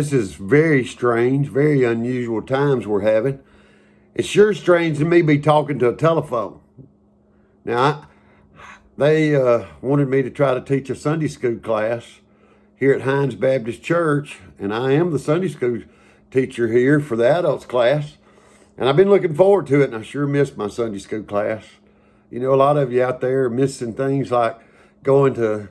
This is very strange, very unusual times we're having. It's sure strange to me be talking to a telephone. Now, they wanted me to try to teach a Sunday school class here at Hinds Baptist Church, and I am the Sunday school teacher here for the adults class. And I've been looking forward to it, and I sure missed my Sunday school class. You know, a lot of you out there are missing things like going to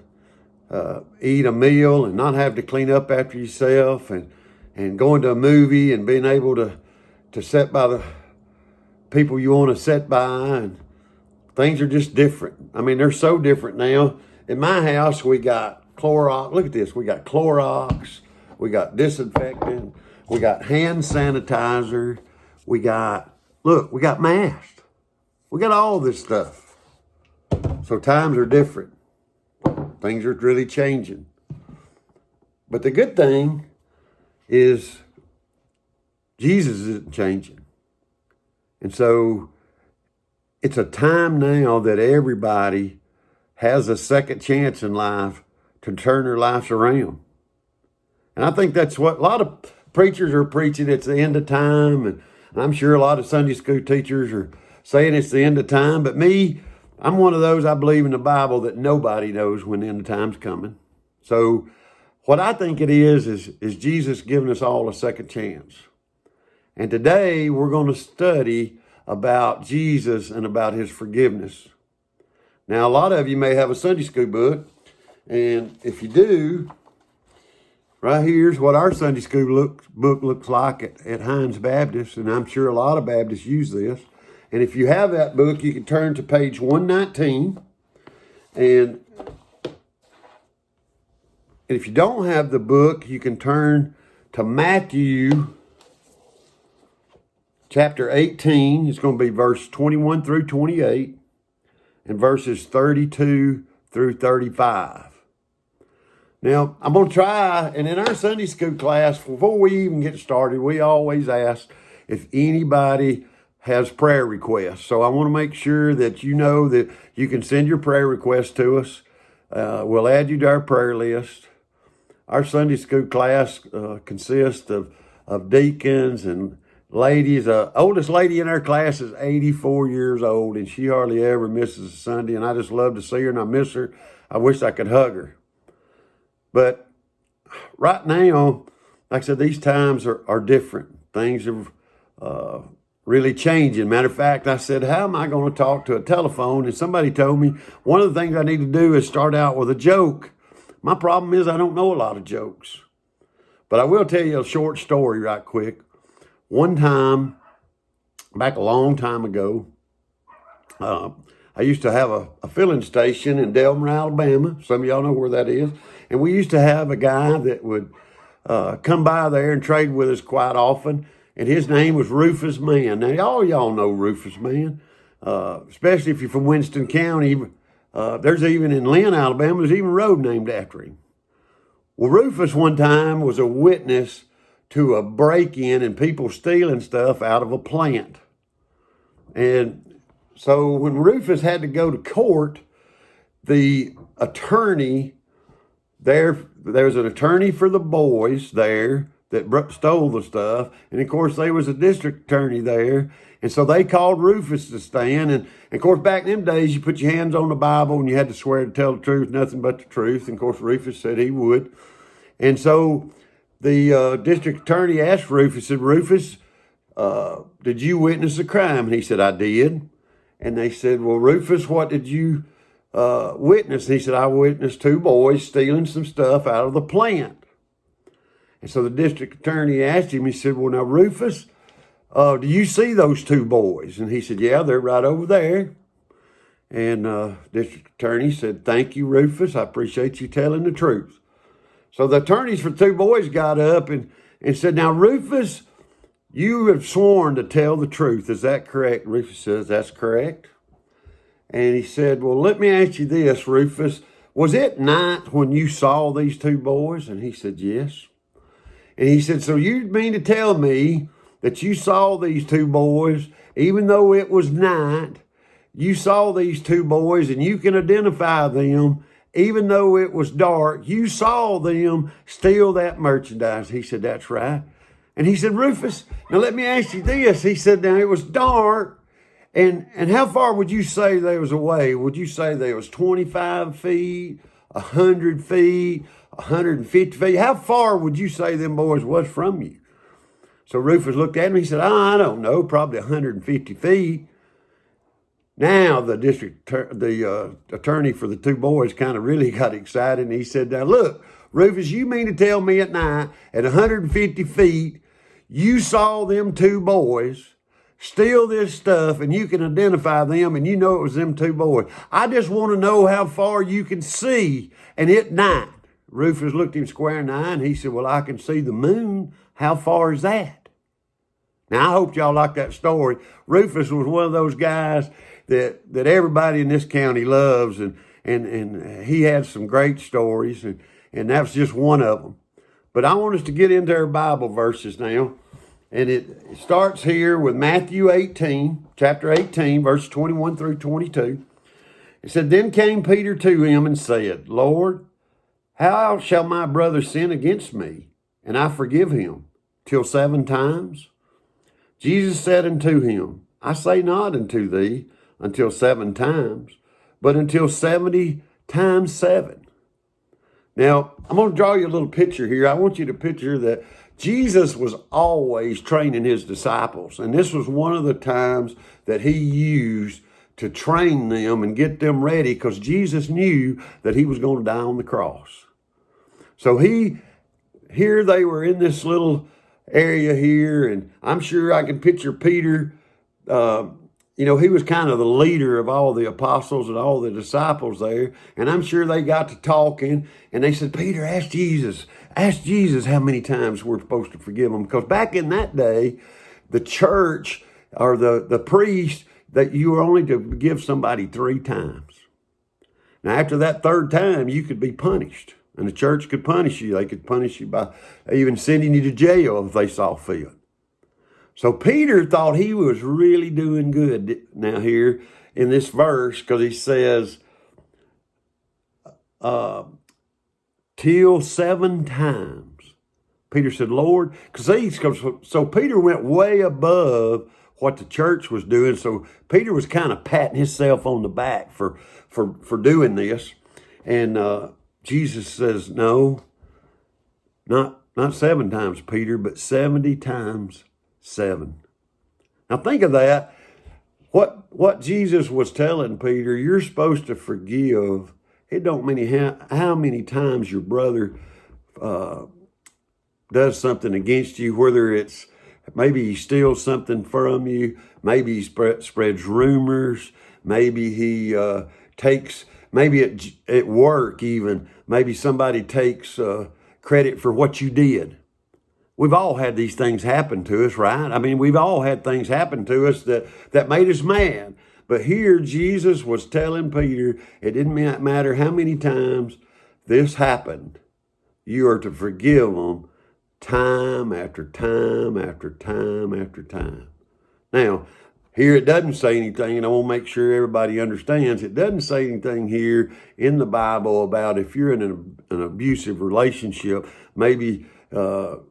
eat a meal and not have to clean up after yourself, and going to a movie and being able to sit by the people you want to sit by, and things are just different. I mean, they're so different now. In my house, we got Clorox. Look at this. We got Clorox. We got disinfectant. We got hand sanitizer. We got masks. We got all this stuff. So times are different. Things are really changing. But the good thing is Jesus isn't changing. And so it's a time now that everybody has a second chance in life to turn their lives around. And I think that's what a lot of preachers are preaching. It's the end of time. And I'm sure a lot of Sunday school teachers are saying it's the end of time. But me, I'm one of those, I believe in the Bible that nobody knows when the end of time's coming. So what I think it is Jesus giving us all a second chance. And today we're going to study about Jesus and about his forgiveness. Now, a lot of you may have a Sunday school book. And if you do, right here's what our Sunday school book looks like at Hinds Baptist. And I'm sure a lot of Baptists use this. And if you have that book, you can turn to page 119. And if you don't have the book, you can turn to Matthew chapter 18. It's going to be verse 21 through 28 and verses 32 through 35. Now, I'm going to try, and in our Sunday school class, before we even get started, we always ask if anybody has prayer requests. So I want to make sure that you know that you can send your prayer requests to us. We'll add you to our prayer list. Our Sunday school class consists of deacons and ladies. The oldest lady in our class is 84 years old, and she hardly ever misses a Sunday, and I just love to see her, and I miss her. I wish I could hug her. But right now, like I said, these times are different. Things are really changing. Matter of fact, I said, how am I going to talk to a telephone? And somebody told me one of the things I need to do is start out with a joke. My problem is I don't know a lot of jokes. But I will tell you a short story right quick. One time, back a long time ago, I used to have a filling station in Delmer, Alabama. Some of y'all know where that is. And we used to have a guy that would come by there and trade with us quite often. And his name was Rufus Mann. Now, all y'all know Rufus Mann, especially if you're from Winston County. There's even in Lynn, Alabama, there's even a road named after him. Well, Rufus one time was a witness to a break-in and people stealing stuff out of a plant. And so when Rufus had to go to court, the attorney there was an attorney for the boys there that stole the stuff. And of course, there was a district attorney there. And so they called Rufus to stand. And of course, back in them days, you put your hands on the Bible and you had to swear to tell the truth, nothing but the truth. And of course, Rufus said he would. And so the district attorney asked Rufus, said, Rufus, did you witness a crime? And he said, I did. And they said, well, Rufus, what did you witness? And he said, I witnessed two boys stealing some stuff out of the plant. And so the district attorney asked him, he said, well, now, Rufus, do you see those two boys? And he said, yeah, they're right over there. And district attorney said, thank you, Rufus. I appreciate you telling the truth. So the attorneys for the two boys got up and said, now, Rufus, you have sworn to tell the truth. Is that correct? Rufus says, that's correct. And he said, well, let me ask you this, Rufus. Was it night when you saw these two boys? And he said, yes. And he said, so you mean to tell me that you saw these two boys, even though it was night, you saw these two boys and you can identify them even though it was dark, you saw them steal that merchandise. He said, that's right. And he said, Rufus, now let me ask you this. He said, now it was dark. And how far would you say they was away? Would you say they was 25 feet, 100 feet, 150 feet? How far would you say them boys was from you? So Rufus looked at him. He said, I don't know, probably 150 feet. Now the attorney for the two boys kind of really got excited, and he said, now look, Rufus, you mean to tell me at night at 150 feet, you saw them two boys steal this stuff and you can identify them and you know it was them two boys. I just want to know how far you can see and at night. Rufus looked him square in the eye and he said, well, I can see the moon. How far is that? Now, I hope y'all like that story. Rufus was one of those guys that everybody in this county loves, and he had some great stories, and that was just one of them. But I want us to get into our Bible verses now, and it starts here with Matthew 18, chapter 18, verse 21 through 22. It said, then came Peter to him and said, Lord, how shall my brother sin against me, and I forgive him, till 7 times? Jesus said unto him, I say not unto thee until 7 times, but until 70 times 7. Now, I'm going to draw you a little picture here. I want you to picture that Jesus was always training his disciples, and this was one of the times that he used to train them and get them ready, because Jesus knew that he was going to die on the cross. So here they were in this little area here, and I'm sure I can picture Peter. He was kind of the leader of all the apostles and all the disciples there, and I'm sure they got to talking, and they said, Peter, ask Jesus how many times we're supposed to forgive them, because back in that day, the church or the priest, that you were only to forgive somebody 3 times. Now, after that 3rd time, you could be punished. And the church could punish you. They could punish you by even sending you to jail if they saw fit. So Peter thought he was really doing good now here in this verse, because he says, till 7 times. Peter said, Lord, so Peter went way above what the church was doing. So Peter was kind of patting himself on the back for doing this. And Jesus says, no, not 7 times, Peter, but 70 times 7. Now think of that. What Jesus was telling Peter, you're supposed to forgive. It don't mean how many times your brother does something against you, whether it's maybe he steals something from you, maybe he spreads rumors, maybe he maybe at work even, maybe somebody takes credit for what you did. We've all had these things happen to us, right? I mean, we've all had things happen to us that made us mad. But here Jesus was telling Peter, it didn't matter how many times this happened, you are to forgive them time after time after time after time. Now, here it doesn't say anything, and I want to make sure everybody understands, it doesn't say anything here in the Bible about if you're in an abusive relationship, maybe the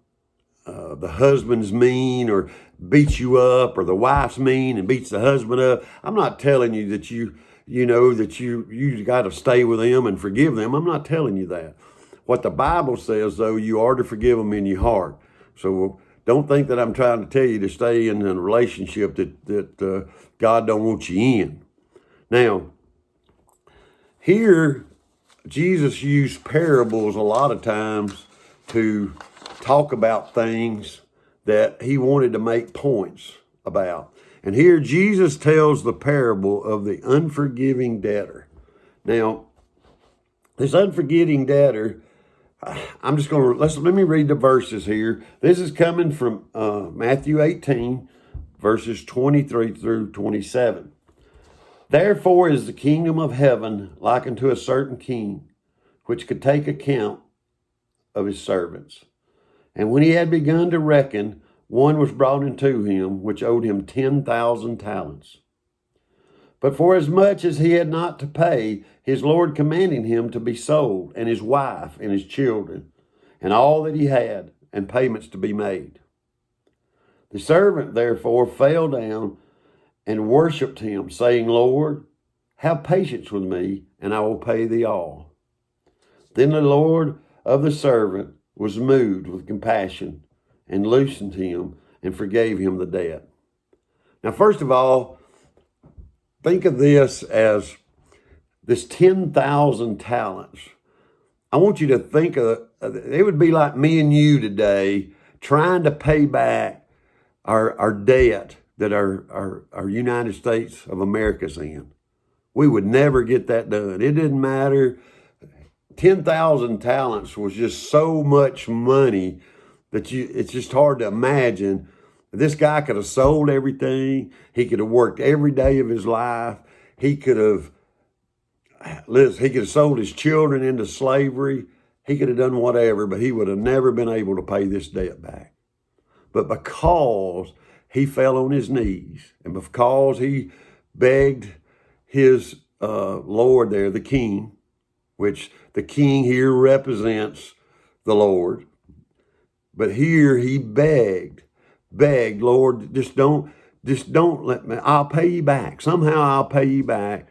husband's mean or beats you up, or the wife's mean and beats the husband up. I'm not telling you that you got to stay with them and forgive them. I'm not telling you that. What the Bible says, though, you are to forgive them in your heart. So don't think that I'm trying to tell you to stay in a relationship that God don't want you in. Now, here, Jesus used parables a lot of times to talk about things that he wanted to make points about. And here Jesus tells the parable of the unforgiving debtor. Now, this unforgiving debtor, I'm just going to, let me read the verses here. This is coming from Matthew 18, verses 23 through 27. Therefore is the kingdom of heaven like unto a certain king, which could take account of his servants. And when he had begun to reckon, one was brought unto him, which owed him 10,000 talents. But for as much as he had not to pay, his Lord commanding him to be sold, and his wife, and his children, and all that he had, and payments to be made. The servant therefore fell down and worshipped him, saying, Lord, have patience with me, and I will pay thee all. Then the Lord of the servant was moved with compassion, and loosened him, and forgave him the debt. Now, first of all, think of this as this 10,000 talents. I want you to think of it would be like me and you today trying to pay back our debt that our United States of America's in. We would never get that done. It didn't matter. 10,000 talents was just so much money that it's just hard to imagine. This guy could have sold everything. He could have worked every day of his life. He could have sold his children into slavery. He could have done whatever, but he would have never been able to pay this debt back. But because he fell on his knees, and because he begged his Lord there, the king, which the king here represents the Lord, but here he begged, Lord, just don't let me, I'll pay you back. Somehow I'll pay you back.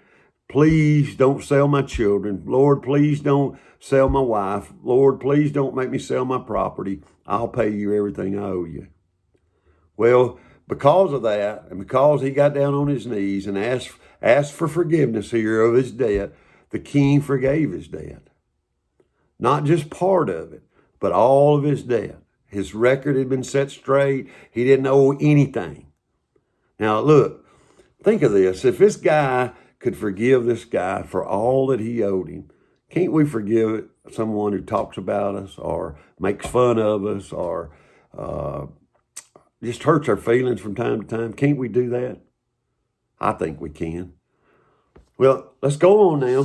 Please don't sell my children. Lord, please don't sell my wife. Lord, please don't make me sell my property. I'll pay you everything I owe you. Well, because of that, and because he got down on his knees and asked for forgiveness here of his debt, the king forgave his debt. Not just part of it, but all of his debt. His record had been set straight. He didn't owe anything. Now, look, think of this. If this guy could forgive this guy for all that he owed him, can't we forgive someone who talks about us or makes fun of us or just hurts our feelings from time to time? Can't we do that? I think we can. Well, let's go on now,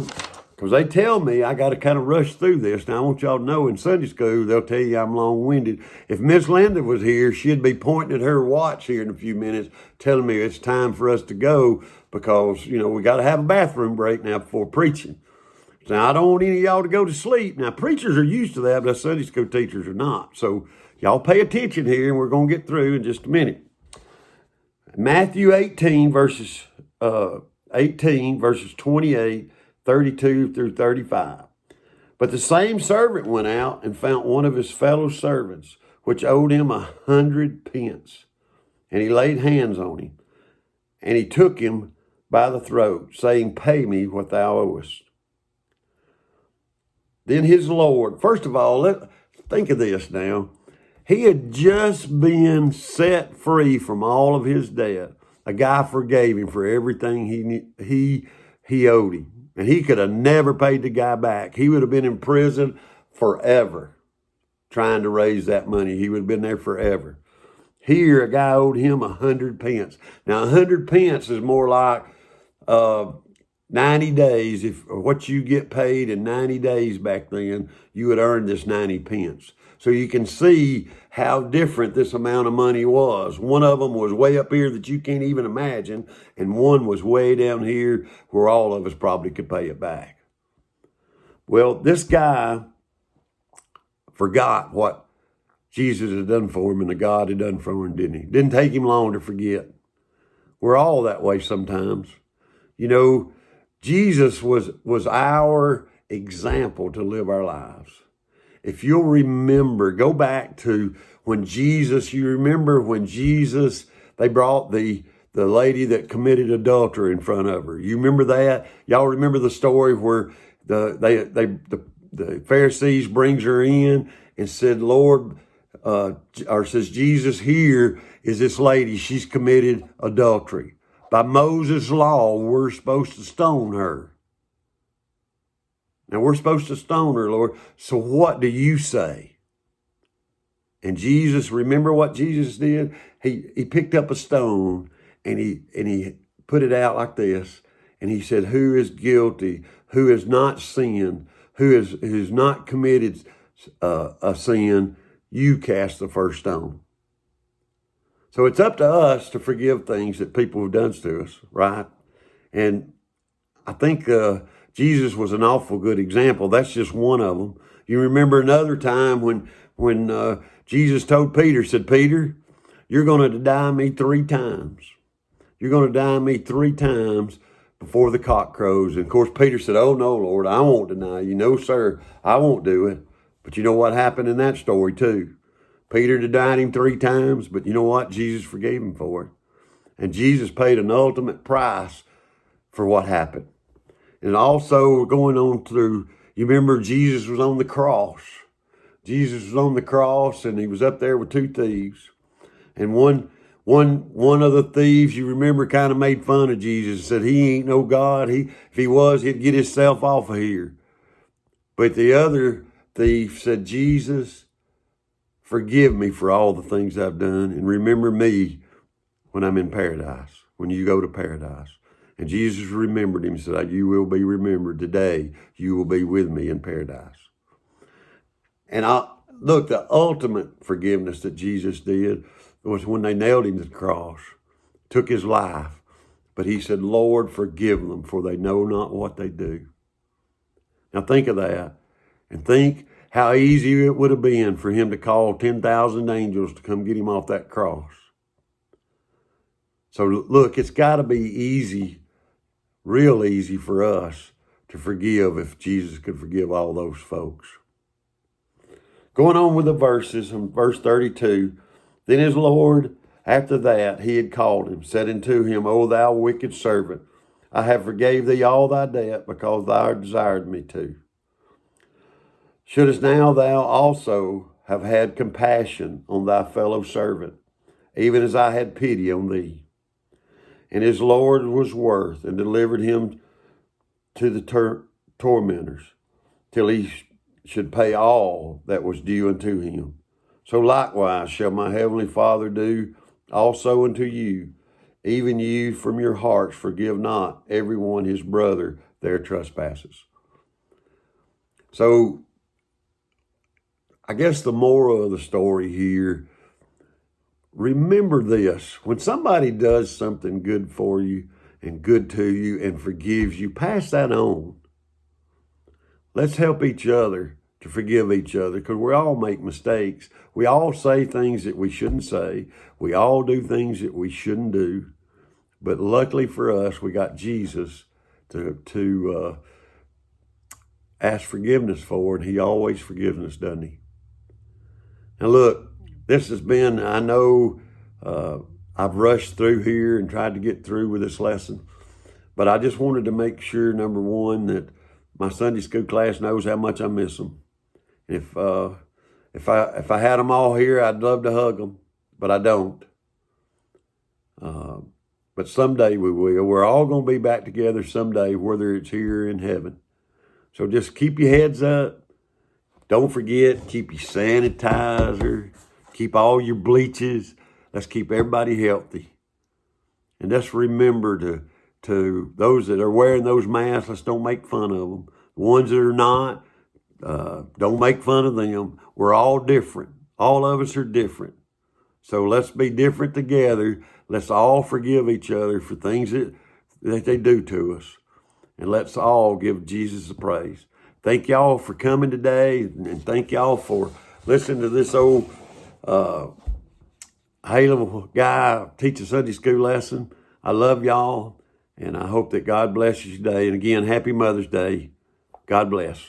because they tell me I got to kind of rush through this. Now, I want y'all to know in Sunday school, they'll tell you I'm long-winded. If Miss Linda was here, she'd be pointing at her watch here in a few minutes, telling me it's time for us to go because, we got to have a bathroom break now before preaching. Now, I don't want any of y'all to go to sleep. Now, preachers are used to that, but Sunday school teachers are not. So y'all pay attention here, and we're going to get through in just a minute. Matthew 18, verses 28, 32 through 35. But the same servant went out and found one of his fellow servants, which owed him 100 pence. And he laid hands on him, and he took him by the throat, saying, Pay me what thou owest. Then his Lord, first of all, think of this now. He had just been set free from all of his debt. A guy forgave him for everything he owed him. And he could have never paid the guy back. He would have been in prison forever trying to raise that money. He would have been there forever. Here, a guy owed him 100 pence. Now, 100 pence is more like 90 days. If what you get paid in 90 days back then, you would earn this 90 pence. So you can see how different this amount of money was. One of them was way up here that you can't even imagine, and one was way down here where all of us probably could pay it back. Well, this guy forgot what Jesus had done for him and the God had done for him, didn't he? Didn't take him long to forget. We're all that way sometimes. Jesus was our example to live our lives. If you'll remember, go back to when Jesus, they brought the lady that committed adultery in front of her. You remember that? Y'all remember the story where the Pharisees brings her in and said, Lord, or says, Jesus, here is this lady. She's committed adultery. By Moses' law, we're supposed to stone her. Now, we're supposed to stone her, Lord. So what do you say? And Jesus, remember what Jesus did? He picked up a stone and he put it out like this. And he said, who is guilty, who has not sinned, who's not committed a sin, you cast the first stone. So it's up to us to forgive things that people have done to us, right? And I think Jesus was an awful good example. That's just one of them. You remember another time when Jesus told Peter, said, Peter, you're going to deny me 3 times. You're going to deny me 3 times before the cock crows. And of course, Peter said, oh no, Lord, I won't deny you. No, sir, I won't do it. But you know what happened in that story too? Peter denied him 3 times, but you know what? Jesus forgave him for it. And Jesus paid an ultimate price for what happened. And also going on through, you remember Jesus was on the cross. Jesus was on the cross and he was up there with 2 thieves. And one of the thieves, you remember, kind of made fun of Jesus, said he ain't no God. If he was, he'd get himself off of here. But the other thief said, Jesus, forgive me for all the things I've done and remember me when I'm in paradise, when you go to paradise. And Jesus remembered him and said, you will be remembered today. You will be with me in paradise. And look, the ultimate forgiveness that Jesus did was when they nailed him to the cross, took his life. But he said, Lord, forgive them, for they know not what they do. Now think of that. And think how easy it would have been for him to call 10,000 angels to come get him off that cross. So look, it's got to be easy, real easy for us to forgive if Jesus could forgive all those folks. Going on with the verses, in verse 32, then his Lord, after that, he had called him, said unto him, O thou wicked servant, I have forgave thee all thy debt because thou desired me to. Shouldest now thou also have had compassion on thy fellow servant, even as I had pity on thee? And his Lord was wroth and delivered him to the tormentors till he should pay all that was due unto him. So likewise shall my heavenly Father do also unto you, even you from your hearts forgive not every one his brother their trespasses. So I guess the moral of the story here, remember this: when somebody does something good for you and good to you and forgives you, pass that on. Let's help each other to forgive each other, because we all make mistakes. We all say things that we shouldn't say. We all do things that we shouldn't do. But luckily for us, we got Jesus to ask forgiveness for, and he always forgives us, doesn't he? Now look, this has been, I know I've rushed through here and tried to get through with this lesson, but I just wanted to make sure, number one, that my Sunday school class knows how much I miss them. If I had them all here, I'd love to hug them, but I don't. But someday we will. We're all going to be back together someday, whether it's here or in heaven. So just keep your heads up. Don't forget, keep your sanitizer. Keep all your bleaches. Let's keep everybody healthy. And let's remember to those that are wearing those masks, let's don't make fun of them. The ones that are not, don't make fun of them. We're all different. All of us are different. So let's be different together. Let's all forgive each other for things that they do to us. And let's all give Jesus the praise. Thank y'all for coming today. And thank y'all for listening to this old Halo guy teach a Sunday school lesson. I love y'all. And I hope that God blesses you today. And again, happy Mother's Day. God bless.